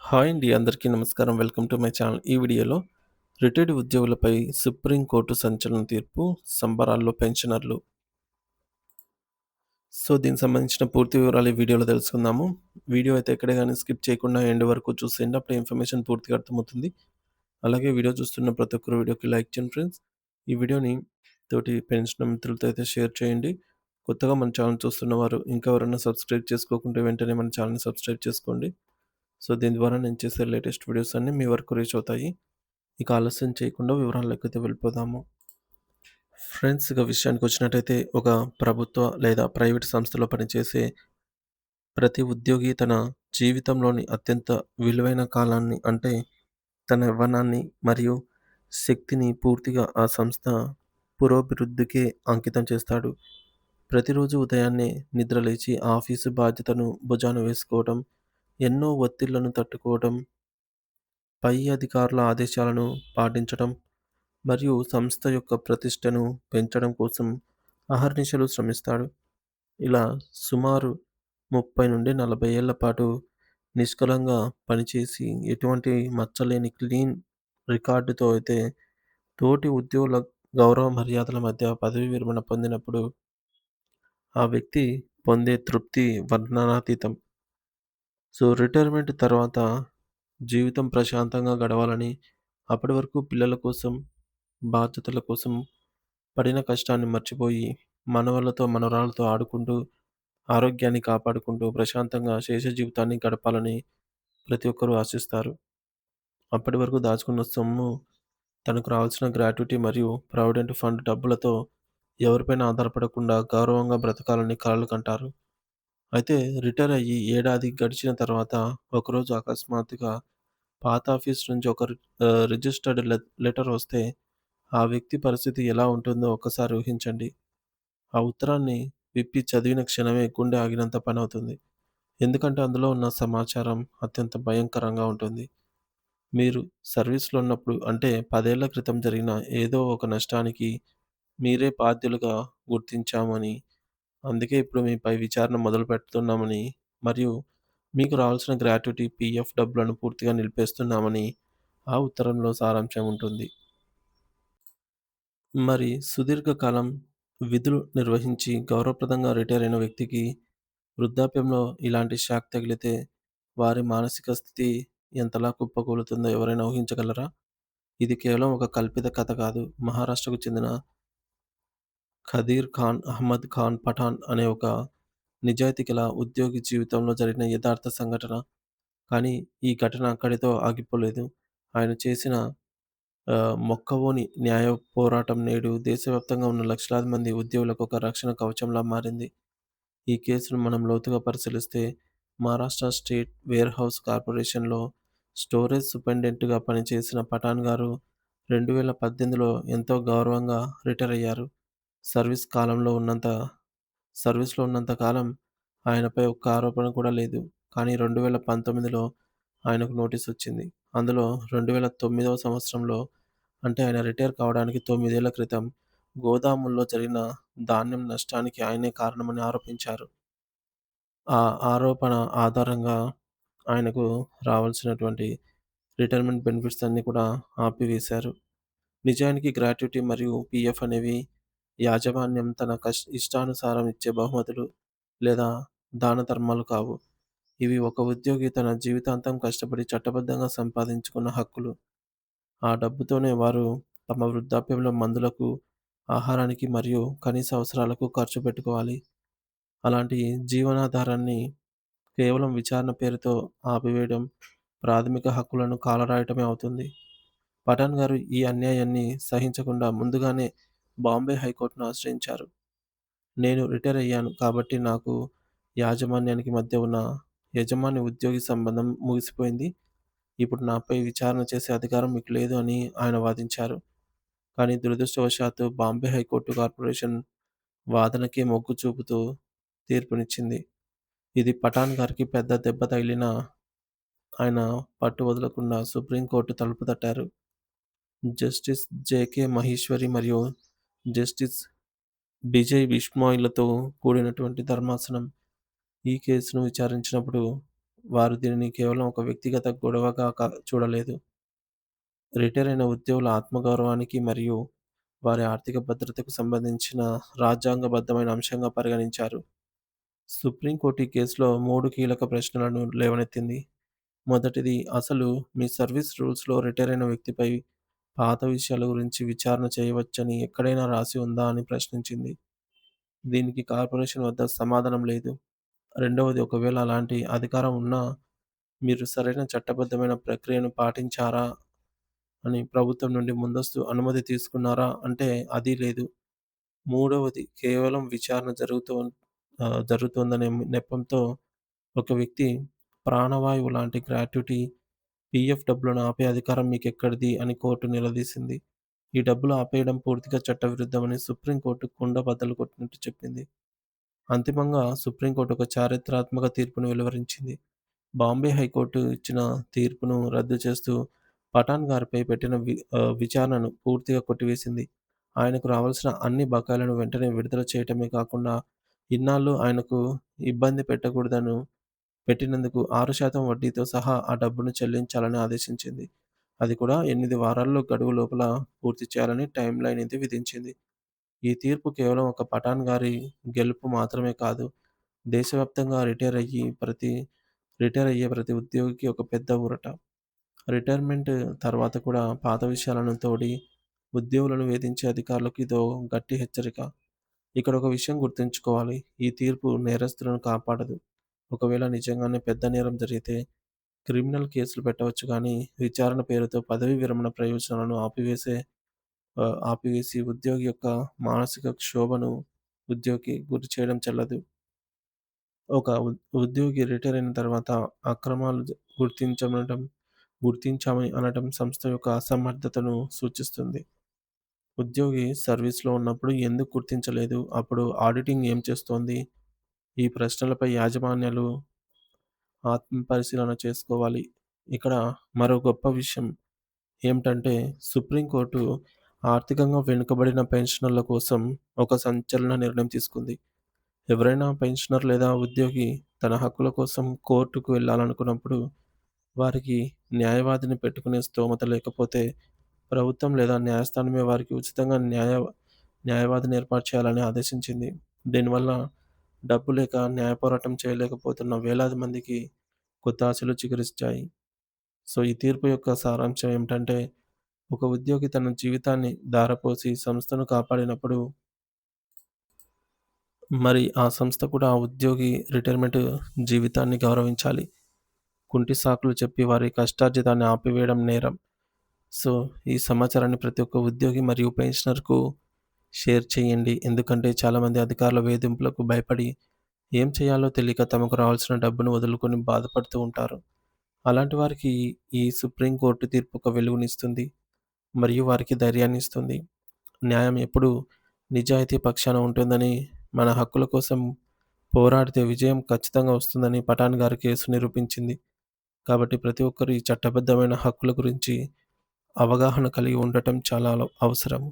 Hi అండి. అందరికీ నమస్కారం. Welcome to my channel. ఈ వీడియోలో రిటైర్డ్ ఉద్యోగులపై సుప్రీం కోర్టు సంచలన తీర్పు, సంబరాల్లో పెన్షనర్లు. దీనికి సంబంధించిన పూర్తి వివరాలు ఈ వీడియోలో తెలుసుకుందాము. వీడియో అయితే ఎక్కడ గాని స్కిప్ చేయకుండా ఎండ్ వరకు చూసేయండి. అప్పుడే ఇన్ఫర్మేషన్ పూర్తిగా అర్థమవుతుంది. అలాగే వీడియో చూస్తున్న ప్రతి ఒక్కరు వీడియోకి లైక్ చేయండి ఫ్రెండ్స్. ఈ వీడియోని తోటి పెన్షనర్ మిత్రులతో అయితే షేర్ చేయండి. కొత్తగా మన ఛానల్ చూస్తున్నవారు ఇంకా ఎవరైనా సబ్స్క్రైబ్ చేసుకోకుంటే వెంటనే మన ఛానల్‌ని సబ్స్క్రైబ్ చేసుకోండి. దీని ద్వారా నేను చేసే లేటెస్ట్ వీడియోస్ అన్నీ మీ వరకు రీచ్ అవుతాయి. ఇక ఆలస్యం చేయకుండా వివరాల్లోకైతే వెళ్ళిపోదాము. ఫ్రెండ్స్, ఇక విషయానికొచ్చినట్టయితే ఒక ప్రభుత్వ లేదా ప్రైవేట్ సంస్థలో పనిచేసే ప్రతి ఉద్యోగి తన జీవితంలోని అత్యంత విలువైన కాలాన్ని అంటే తన యవ్వనాన్ని మరియు శక్తిని పూర్తిగా ఆ సంస్థ పురోభివృద్ధికే అంకితం చేస్తాడు. ప్రతిరోజు ఉదయాన్నే నిద్రలేచి ఆఫీసు బాధ్యతను భుజాన వేసుకోవడం, ఎన్నో ఒత్తిళ్లను తట్టుకోవడం, పై అధికారుల ఆదేశాలను పాటించడం మరియు సంస్థ యొక్క ప్రతిష్టను పెంచడం కోసం అహర్నిశలు శ్రమిస్తాడు. ఇలా సుమారు 30-40 ఏళ్ల పాటు నిష్కలంగా పనిచేసి ఎటువంటి మచ్చలేని క్లీన్ రికార్డుతో అయితే తోటి ఉద్యోగుల గౌరవ మర్యాదల మధ్య పదవీ విరమణ పొందినప్పుడు ఆ వ్యక్తి పొందే తృప్తి వర్ణనాతీతం. రిటైర్మెంట్ తర్వాత జీవితం ప్రశాంతంగా గడవాలని, అప్పటి వరకు పిల్లల కోసం, బాధ్యతల కోసం పడిన కష్టాన్ని మర్చిపోయి, మనవళ్ళతో, మనవరాళ్ళతో ఆడుకుంటూ, ఆరోగ్యాన్ని కాపాడుకుంటూ, ప్రశాంతంగా శేష జీవితాన్ని గడపాలని ప్రతి ఒక్కరూ ఆశిస్తారు. అప్పటి వరకు దాచుకున్న సొమ్ము, తనకు రావాల్సిన గ్రాట్యుటీ మరియు ప్రావిడెంట్ ఫండ్ డబ్బులతో ఎవరిపైన ఆధారపడకుండా గౌరవంగా బ్రతకాలని కలలు కంటారు. అయితే రిటైర్ అయ్యి ఏడాది గడిచిన తర్వాత ఒకరోజు అకస్మాత్తుగా పాత ఆఫీస్ నుంచి ఒక రిజిస్టర్డ్ లెటర్ వస్తే ఆ వ్యక్తి పరిస్థితి ఎలా ఉంటుందో ఒక్కసారి ఊహించండి. ఆ ఉత్తరాన్ని విప్పి చదివిన క్షణమే గుండె ఆగినంత పనవుతుంది. ఎందుకంటే అందులో ఉన్న సమాచారం అత్యంత భయంకరంగా ఉంటుంది. మీరు సర్వీస్‌లో ఉన్నప్పుడు అంటే 10 ఏళ్ల క్రితం జరిగిన ఏదో ఒక నష్టానికి మీరే బాధ్యులుగా గుర్తించామని, అందుకే ఇప్పుడు మీపై విచారణ మొదలుపెడుతున్నామని మరియు మీకు రావాల్సిన గ్రాట్యుటీ, పీఎఫ్ డబ్బులను పూర్తిగా నిలిపేస్తున్నామని ఆ ఉత్తరంలో సారాంశం ఉంటుంది. మరి సుదీర్ఘకాలం విధులు నిర్వహించి గౌరవప్రదంగా రిటైర్ అయిన వ్యక్తికి వృద్ధాప్యంలో ఇలాంటి షాక్ తగిలితే వారి మానసిక స్థితి ఎంతలా కుప్పకూలుతుందో ఎవరైనా ఊహించగలరా? ఇది కేవలం ఒక కల్పిత కథ కాదు. మహారాష్ట్రకు చెందిన ఖదీర్ ఖాన్ అహ్మద్ ఖాన్ పఠాన్ అనే ఒక నిజాయితీ గల ఉద్యోగి జీవితంలో జరిగిన యథార్థ సంఘటన. కానీ ఈ ఘటన అక్కడితో ఆగిపోలేదు. ఆయన చేసిన మొక్కవోని న్యాయ పోరాటం నేడు దేశవ్యాప్తంగా ఉన్న లక్షలాది మంది ఉద్యోగులకు ఒక రక్షణ కవచంలా మారింది. ఈ కేసును మనం లోతుగా పరిశీలిస్తే మహారాష్ట్ర స్టేట్ వేర్‌హౌస్ కార్పొరేషన్‌లో స్టోరేజ్ సూపరింటెండెంట్‌గా పనిచేసిన పఠాన్ గారు 2018లో ఎంతో గౌరవంగా రిటైర్ అయ్యారు. సర్వీస్ కాలంలో ఉన్నంత సర్వీస్‌లో ఉన్నంత కాలం ఆయనపై ఒక్క ఆరోపణ కూడా లేదు. కానీ 2019లో ఆయనకు నోటీసొచ్చింది. అందులో 2009వ సంవత్సరంలో అంటే ఆయన రిటైర్ కావడానికి 9 ఏళ్ల క్రితం గోదాముల్లో జరిగిన ధాన్యం నష్టానికి ఆయనే కారణమని ఆరోపించారు. ఆ ఆరోపణ ఆధారంగా ఆయనకు రావాల్సినటువంటి రిటైర్మెంట్ బెనిఫిట్స్ అన్నీ కూడా ఆపివేశారు. నిజానికి గ్రాట్యుటీ మరియు పీఎఫ్ అనేవి యాజమాన్యం తన ఇష్టానుసారం ఇచ్చే బహుమతులు లేదా దానధర్మాలు కావు. ఇవి ఒక ఉద్యోగి తన జీవితాంతం కష్టపడి చట్టబద్ధంగా సంపాదించుకున్న హక్కులు. ఆ డబ్బుతోనే వారు తమ వృద్ధాప్యంలో మందులకు, ఆహారానికి మరియు కనీస అవసరాలకు ఖర్చు పెట్టుకోవాలి. అలాంటి జీవనాధారాన్ని కేవలం విచారణ పేరుతో ఆపివేయడం ప్రాథమిక హక్కులను కాలరాయటమే అవుతుంది. పఠాన్ గారు ఈ అన్యాయాన్ని సహించకుండా ముందుగానే బాంబే హైకోర్టును ఆశ్రయించారు. నేను రిటైర్ అయ్యాను కాబట్టి నాకు యాజమాన్యానికి మధ్య ఉన్న యజమాని ఉద్యోగి సంబంధం ముగిసిపోయింది. ఇప్పుడు నాపై విచారణ చేసే అధికారం మీకు లేదు అని ఆయన వాదించారు. కానీ దురదృష్టవశాత్తు బాంబే హైకోర్టు కార్పొరేషన్ వాదనకే మొగ్గు చూపుతూ తీర్పునిచ్చింది. ఇది పఠాన్ గారికి పెద్ద దెబ్బ తగిలినా ఆయన పట్టు వదలకుండా సుప్రీంకోర్టు తలుపు తట్టారు. జస్టిస్ జేకే మహేశ్వరి మరియు జస్టిస్ బిజయ్ బిష్నోయ్‌లతో కూడినటువంటి ధర్మాసనం ఈ కేసును విచారించినప్పుడు వారు దీనిని కేవలం ఒక వ్యక్తిగత గొడవగా చూడలేదు. రిటైర్ అయిన ఉద్యోగుల ఆత్మగౌరవానికి మరియు వారి ఆర్థిక భద్రతకు సంబంధించిన రాజ్యాంగబద్ధమైన అంశంగా పరిగణించారు. సుప్రీంకోర్టు ఈ కేసులో 3 కీలక ప్రశ్నలను లేవనెత్తింది. మొదటిది, అసలు మీ సర్వీస్ రూల్స్‌లో రిటైర్ అయిన వ్యక్తిపై పాత విషయాల గురించి విచారణ చేయవచ్చని ఎక్కడైనా రాసి ఉందా అని ప్రశ్నించింది. దీనికి కార్పొరేషన్ వద్ద సమాధానం లేదు. రెండవది, ఒకవేళ అలాంటి అధికారం ఉన్నా మీరు సరైన చట్టబద్ధమైన ప్రక్రియను పాటించారా అని ప్రభుత్వం నుండి ముందస్తు అనుమతి తీసుకున్నారా అంటే అదీ లేదు. మూడవది, కేవలం విచారణ జరుగుతోందనే నెపంతో ఒక వ్యక్తి ప్రాణవాయువు లాంటి గ్రాట్యుటీ, పీఎఫ్ డబ్బులను ఆపే అధికారం మీకెక్కడిది అని కోర్టు నిలదీసింది. ఈ డబ్బులు ఆపేయడం పూర్తిగా చట్టవిరుద్ధమని సుప్రీంకోర్టు కుండ బద్దలు కొట్టినట్టు చెప్పింది. అంతిమంగా సుప్రీంకోర్టు ఒక చారిత్రాత్మక తీర్పును వెలువరించింది. బాంబే హైకోర్టు ఇచ్చిన తీర్పును రద్దు చేస్తూ పఠాన్ గారిపై పెట్టిన విచారణను పూర్తిగా కొట్టివేసింది. ఆయనకు రావాల్సిన అన్ని బకాయిలను వెంటనే విడుదల చేయటమే కాకుండా, ఇన్నాళ్లు ఆయనకు ఇబ్బంది పెట్టినందుకు 6% వడ్డీతో సహా ఆ డబ్బును చెల్లించాలని ఆదేశించింది. అది కూడా 8 వారాల్లో గడువు లోపల పూర్తి చేయాలని టైమ్‌లైన్ ఇది విధించింది. ఈ తీర్పు కేవలం ఒక పఠాన్ గారి గెలుపు మాత్రమే కాదు, దేశవ్యాప్తంగా రిటైర్ అయ్యే ప్రతి ఉద్యోగికి ఒక పెద్ద ఊరట. రిటైర్మెంట్ తర్వాత కూడా పాత విషయాలను తోడి ఉద్యోగులను వేధించే అధికారులకు ఇదో గట్టి హెచ్చరిక. ఇక్కడ ఒక విషయం గుర్తుంచుకోవాలి. ఈ తీర్పు నేరస్తులను కాపాడదు. ఒకవేళ నిజంగానే పెద్ద నేరం జరిగితే క్రిమినల్ కేసులు పెట్టవచ్చు గానీ, విచారణ పేరుతో పదవీ విరమణ ప్రయోజనాలను ఆపివేసి ఉద్యోగి యొక్క మానసిక క్షోభను ఉద్యోగికి గురి చేయడం చెల్లదు. ఒక ఉద్యోగి రిటైర్ అయిన తర్వాత అక్రమాలు గుర్తించామని అనడం సంస్థ యొక్క అసమర్థతను సూచిస్తుంది. ఉద్యోగి సర్వీస్‌లో ఉన్నప్పుడు ఎందుకు గుర్తించలేదు? అప్పుడు ఆడిటింగ్ ఏం చేస్తోంది? ఈ ప్రశ్నలపై యాజమాన్యాలు ఆత్మపరిశీలన చేసుకోవాలి. ఇక్కడ మరో గొప్ప విషయం ఏమిటంటే, సుప్రీంకోర్టు ఆర్థికంగా వెనుకబడిన పెన్షనర్ల కోసం ఒక సంచలన నిర్ణయం తీసుకుంది. ఎవరైనా పెన్షనర్ లేదా ఉద్యోగి తన హక్కుల కోసం కోర్టుకు వెళ్ళాలనుకున్నప్పుడు, వారికి న్యాయవాదిని పెట్టుకునే స్తోమత లేకపోతే, ప్రభుత్వం లేదా న్యాయస్థానమే వారికి ఉచితంగా న్యాయవాదిని ఏర్పాటు చేయాలని ఆదేశించింది. దీనివల్ల డబ్బు లేక న్యాయ పోరాటం చేయలేకపోతున్న వేలాది మందికి కొత్త ఆశలు చిగురించాయి. సో, ఈ తీర్పు యొక్క సారాంశం ఏమిటంటే, ఒక ఉద్యోగి తన జీవితాన్ని ధారపోసి సంస్థను కాపాడినప్పుడు, మరి ఆ సంస్థ కూడా ఆ ఉద్యోగి రిటైర్మెంట్ జీవితాన్ని గౌరవించాలి. కుంటి సాకులు చెప్పి వారి కష్టార్జితాన్ని ఆపివేయడం నేరం. సో, ఈ సమాచారాన్ని ప్రతి ఒక్క ఉద్యోగి మరియు పెన్షనర్‌కు షేర్ చేయండి. ఎందుకంటే చాలామంది అధికారుల వేధింపులకు భయపడి ఏం చేయాలో తెలియక తమకు రావాల్సిన డబ్బును వదులుకొని బాధపడుతూ ఉంటారు. అలాంటి వారికి ఈ సుప్రీం కోర్టు తీర్పు ఒక వెలుగునిస్తుంది మరియు వారికి ధైర్యాన్ని ఇస్తుంది. న్యాయం ఎప్పుడూ నిజాయితీ పక్షాన ఉంటుందని, మన హక్కుల కోసం పోరాడితే విజయం ఖచ్చితంగా వస్తుందని పఠాన్ గారి కేసు నిరూపించింది. కాబట్టి ప్రతి ఒక్కరు ఈ చట్టబద్ధమైన హక్కుల గురించి అవగాహన కలిగి ఉండటం చాలా అవసరం.